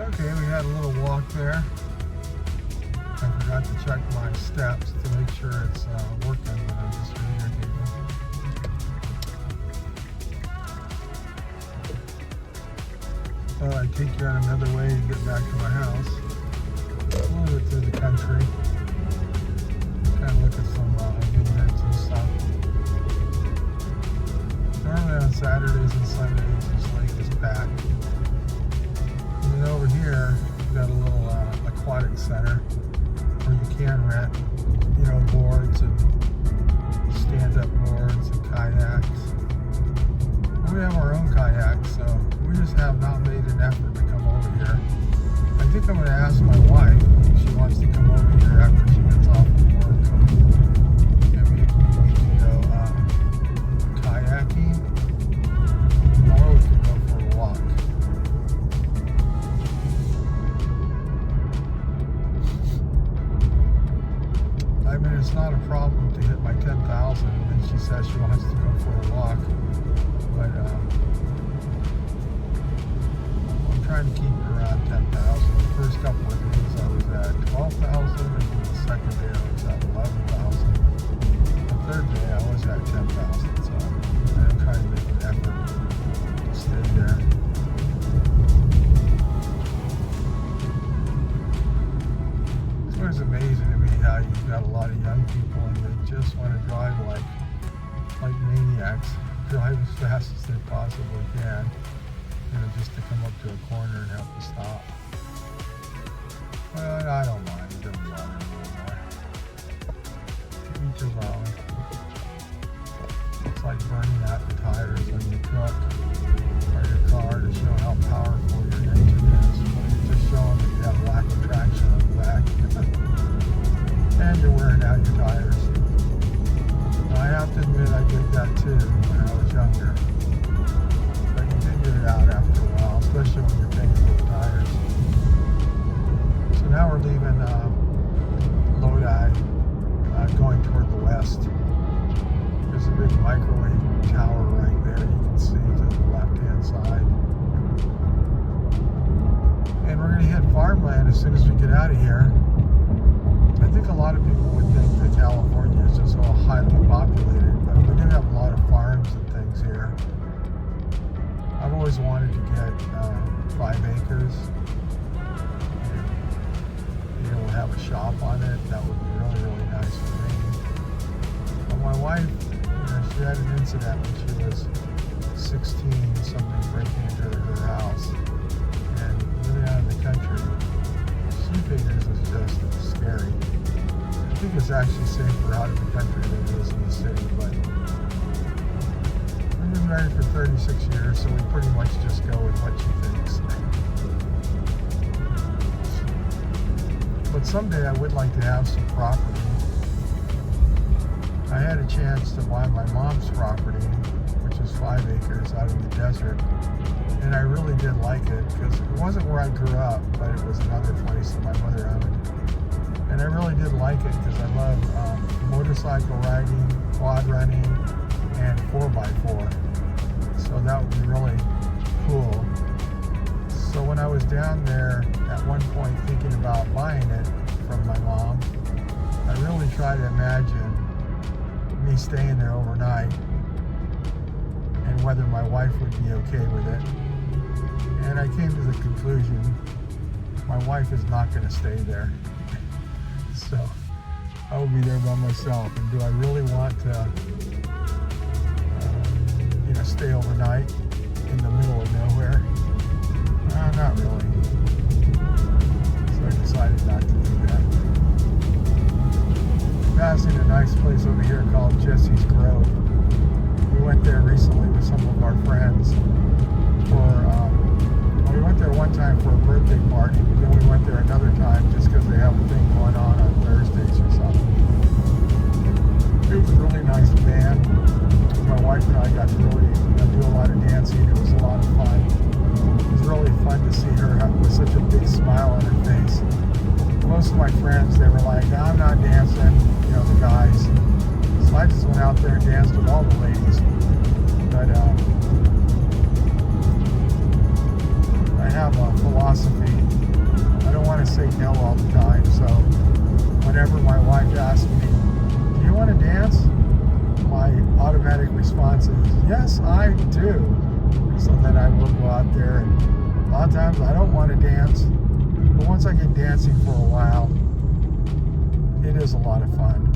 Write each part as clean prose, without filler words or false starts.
Okay, we had a little walk there. I forgot to check my steps to make sure it's working, but I'm just reading. Thought I'd take you on another way to get back to my house. A little bit through the country. Kind of look at some vineyards and stuff. Normally on Saturdays and Sundays, this lake is packed. And then over here, we've got a little aquatic center where you can rent, boards and stand-up boards and kayaks. And we have our own kayaks, so we just have not made an effort to come over here. I think I'm going to ask my wife if she wants to come over here after she gets off of work. And maybe we can go kayaking, or we can go for a walk. I mean, it's not a problem to hit my 10,000, and she says she wants to go for a walk, but I'm trying to keep it around 10,000. The first couple of days I was at 12,000, and the second day I was at 11,000. The third day I was at 10,000, so I'm trying to make an effort to stay there. It's always amazing to me how you've got a lot of young people and they just want to drive like maniacs, drive as fast as they possibly can, just to come up to a corner and have to stop. But I don't mind, it doesn't bother me anymore. Each his own. It's like burning out the tires on your truck or your car to show how powerful your engine is, but you're just showing that you have lack of traction on the back. And you're wearing out your tires. Now, I have to admit I did that too when I was younger. But you did get it out after a while, especially when you're paying for the tires. So now we're leaving Lodi, going toward the west. There's a big microwave tower right there you can see to the left-hand side. And we're going to hit farmland as soon as we get out of here. I think a lot of people would think that California is just all highly populated, but we do have a lot of farms and things here. I've always wanted to get 5 acres and have a shop on it. That would be really, really nice for me. But my wife, she had an incident when she was 16, something breaking into her house, and living out in the country, she figures it's just scary. I think it's actually safer out in the country than it is in the city, but we've been married for 36 years, so we pretty much just go with what she thinks. But someday I would like to have some property. I had a chance to buy my mom's property, which is 5 acres out in the desert, and I really did like it because it wasn't where I grew up, but it was another place that my mother owned. And I really did like it because I love motorcycle riding, quad running, and 4x4. So that would be really cool. So when I was down there at one point thinking about buying it from my mom, I really tried to imagine me staying there overnight and whether my wife would be okay with it. And I came to the conclusion my wife is not going to stay there. So I will be there by myself. And do I really want to stay overnight in the middle of nowhere? Not really. So I decided not to do that. Passing a nice place over here called Jesse's Grove. We went there recently with some of our friends we went there one time for a birthday party, but then we went there another time just because they have a thing going on Thursdays or something. It was a really nice band. My wife and I got to really do a lot of dancing. It was a lot of fun. It was really fun to see her with such a big smile on her face. Most of my friends, they were like, I'm not dancing, the guys. So I just went out there and danced with all the ladies. But I have a philosophy say no all the time. So whenever my wife asks me, do you want to dance? My automatic response is, yes, I do. So then I will go out there, and a lot of times I don't want to dance, but once I get dancing for a while, it is a lot of fun.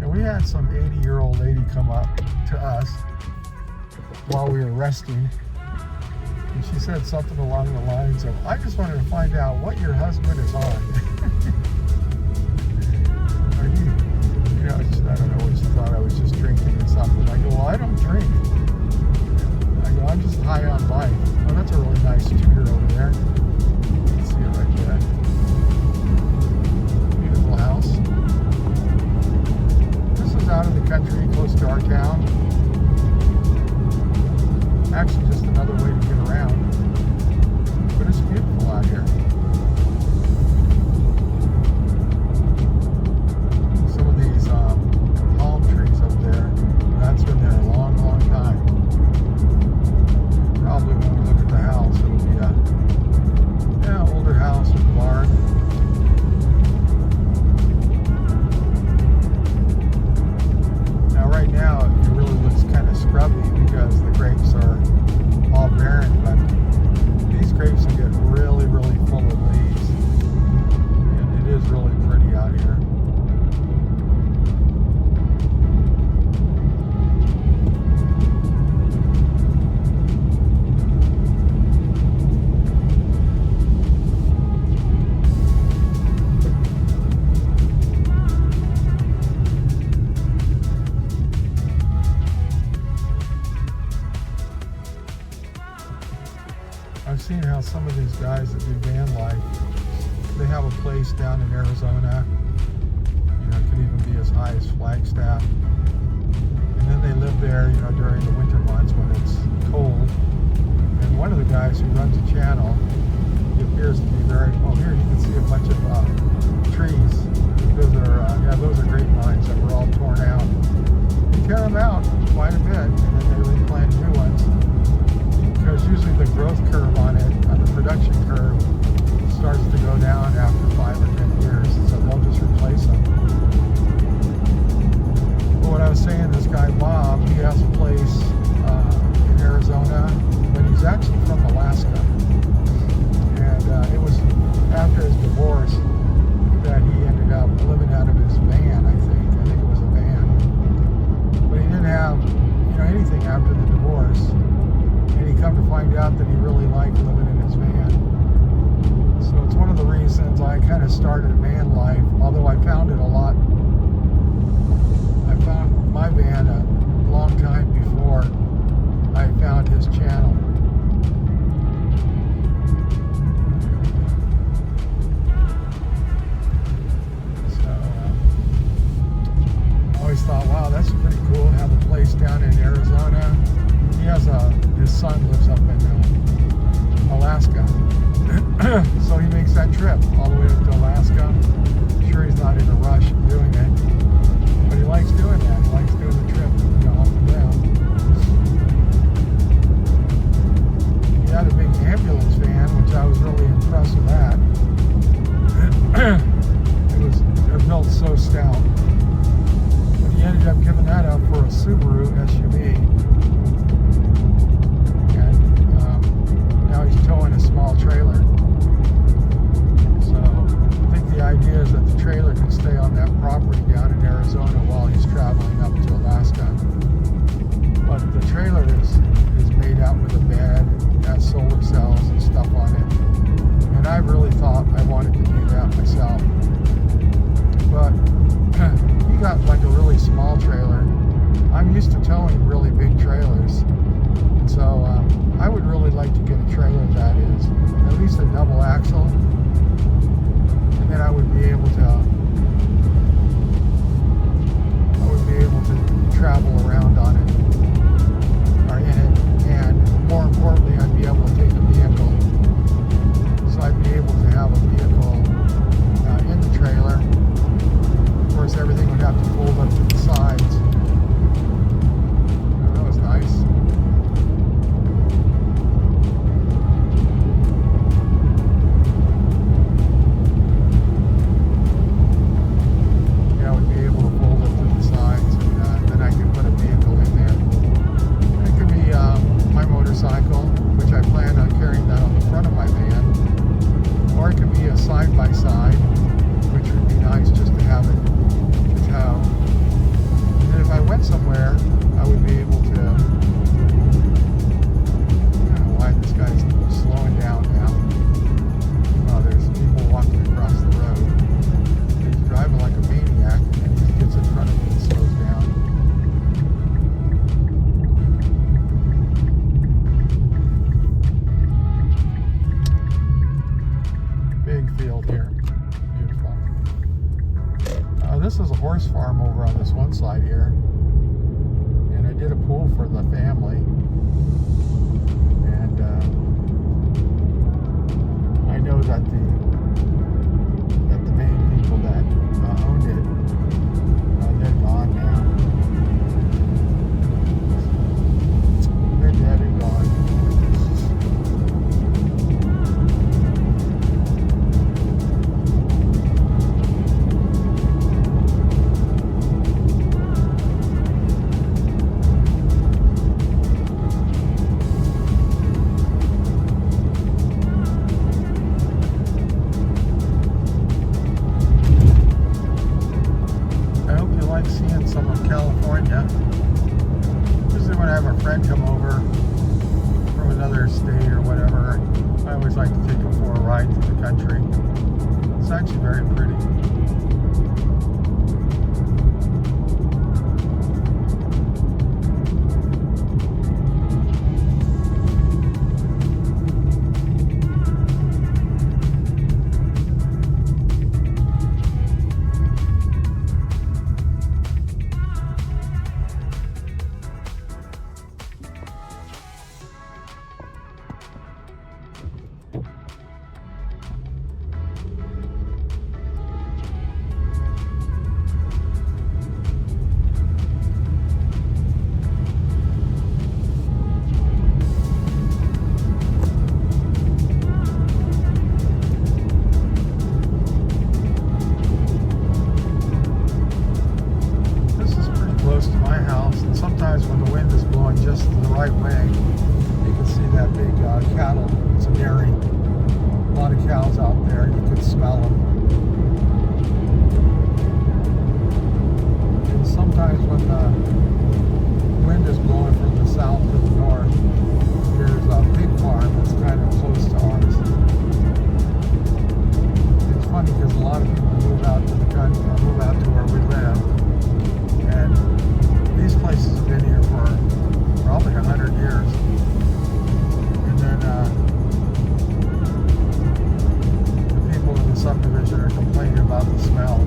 And we had some 80-year-old lady come up to us while we were resting, and she said something along the lines of, I just wanted to find out what your husband is on. Are you know, I don't know what she thought, I was just drinking or something. I go, well, I don't drink. I go, I'm just high on life. Oh, that's a really nice Tudor over there. Let's see it right there. Beautiful house. This is out in the country, close to our town. Actually, just another way to get around. But it's beautiful out here. Some of these palm trees up there, that's been there a long, long time. Probably when we look at the house, it'll be a older house with a barn. Now right now it really looks kind of scrubby because the grapes are all barren, but these grapes will get really, really full of leaves, and it is really pretty out here. I've seen how some of these guys that do van life, they have a place down in Arizona. You know, it could even be as high as Flagstaff. And then they live there, you know, during the winter months when it's cold. And one of the guys who runs a channel, he appears to be very, oh, here you can see a bunch of trees. Those are grapevines that were all torn out. They tear them out quite a bit, and then they replant new ones. Because usually the growth curve on it, on the production curve, starts to go down after 5 or 10 years, so they'll just replace them. But what I was saying, this guy Bob, he has a place in Arizona, but he's actually from Alaska. And it was after his divorce that he ended up living out of his van, I think. I think it was a van. But he didn't have, anything after the divorce. And he come to find out that he really liked living in his van. So it's one of the reasons I kind of started van life, although I found it a lot. I found my van a long time before I found his channel. So I always thought, wow, that's pretty cool to have a place down in Arizona. He has his son lives up in Alaska. So he makes that trip all the way up to Alaska. I'm sure he's not in a rush doing it, but he likes doing that. He likes doing the trip, up and down. He had a big ambulance van, which I was really impressed with that. They're built so stout. But he ended up giving that up for a Subaru SUV. Now he's towing a small trailer. So I think the idea is that the trailer can stay on that property down in Arizona while he's traveling up to Alaska. But the trailer is made out with a bed, has solar cells and stuff on it. And I really thought I wanted to do that myself. But he got like a really small trailer. I'm used to towing really big trailers. And so I would really like to get a trailer that is at least a double axle, and then I would be able to travel around on it or in it, and more importantly, I'd be able to take a vehicle. So I'd be able to have a vehicle in the trailer. Of course, everything would have to fold up to the sides. That was nice. This is a horse farm over on this one side here. And I did a pool for the family. And I know that the main people that owned it, they're gone now. They're dead and gone. Seeing some of California. Usually when I have a friend come over from another state or whatever, I always like to take them for a ride through the country. It's actually very pretty. Sometimes when the wind is blowing just the right way, you can see that big cattle. It's a dairy. A lot of cows out there. You can smell them. And sometimes when the wind is blowing from the south to the north, there's a pig farm that's kind of close to ours. It's funny because a lot of people move out to the country, move out to where we live, and these places have been here for probably 100 years. And then the people in the subdivision are complaining about the smell.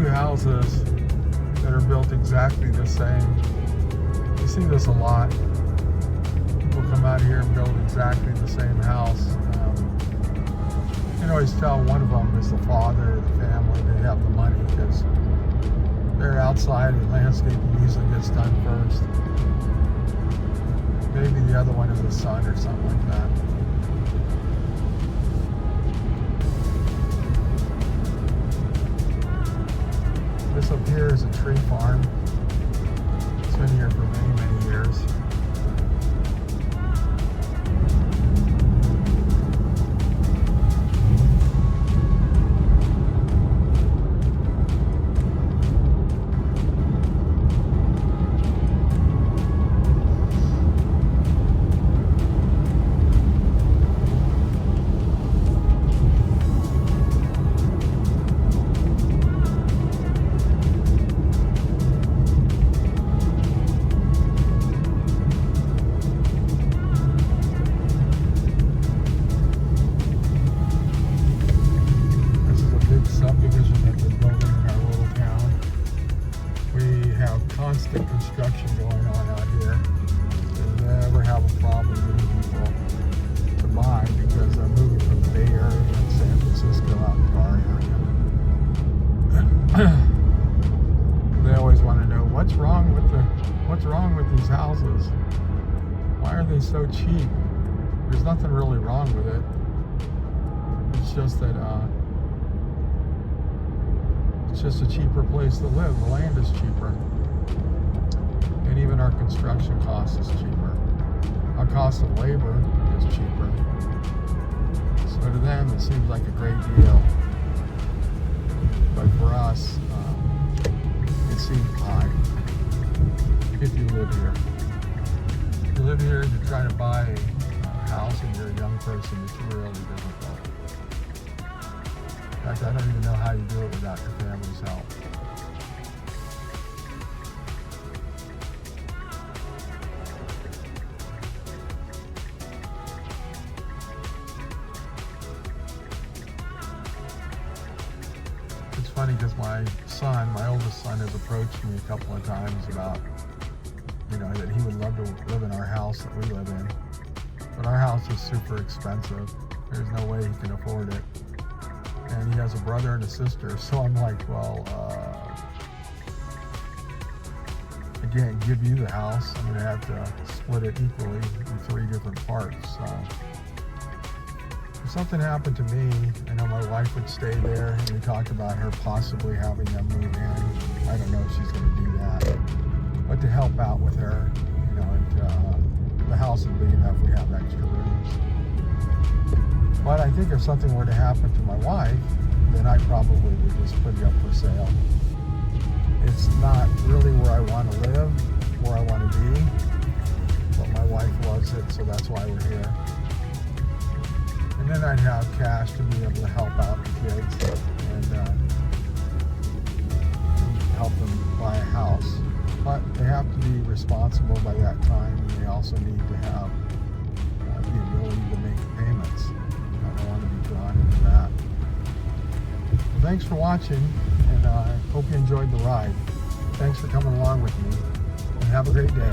Houses that are built exactly the same. You see this a lot. People come out here and build exactly the same house. You can always tell one of them is the father of the family. They have the money because they're outside and landscaping usually gets done first. Maybe the other one is the son or something like that. This up here is a tree farm. It's been here for many, many years. constant construction going on out here. They never have a problem getting people to buy because they're moving from the Bay Area and San Francisco out to our area. They always want to know what's wrong with these houses. Why are they so cheap? There's nothing really wrong with it. It's just that it's just a cheaper place to live. The land is cheaper, and even our construction cost is cheaper. Our cost of labor is cheaper. So to them, it seems like a great deal, but for us, it seems high. If you live here, if you live here and you're trying to buy a house and you're a young person, it's really difficult. In fact, I don't even know how you do it without your family's help. It's funny because my oldest son, has approached me a couple of times about, that he would love to live in our house that we live in. But our house is super expensive. There's no way he can afford it. And he has a brother and a sister, so I'm like, well, I can't give you the house. I'm gonna have to split it equally in 3 different parts. So if something happened to me, I know my wife would stay there, and we talked about her possibly having them move in. I don't know if she's gonna do that, but to help out with her, the house is big enough, we have extra rooms. But I think if something were to happen to my wife, then I probably would just put it up for sale. It's not really where I want to live, where I want to be, but my wife loves it, so that's why we're here. And then I'd have cash to be able to help out the kids and help them buy a house. But they have to be responsible by that time, and they also need to have the ability to make payments. I don't want to be drawn into that. Well, thanks for watching, and I hope you enjoyed the ride. Thanks for coming along with me, and have a great day.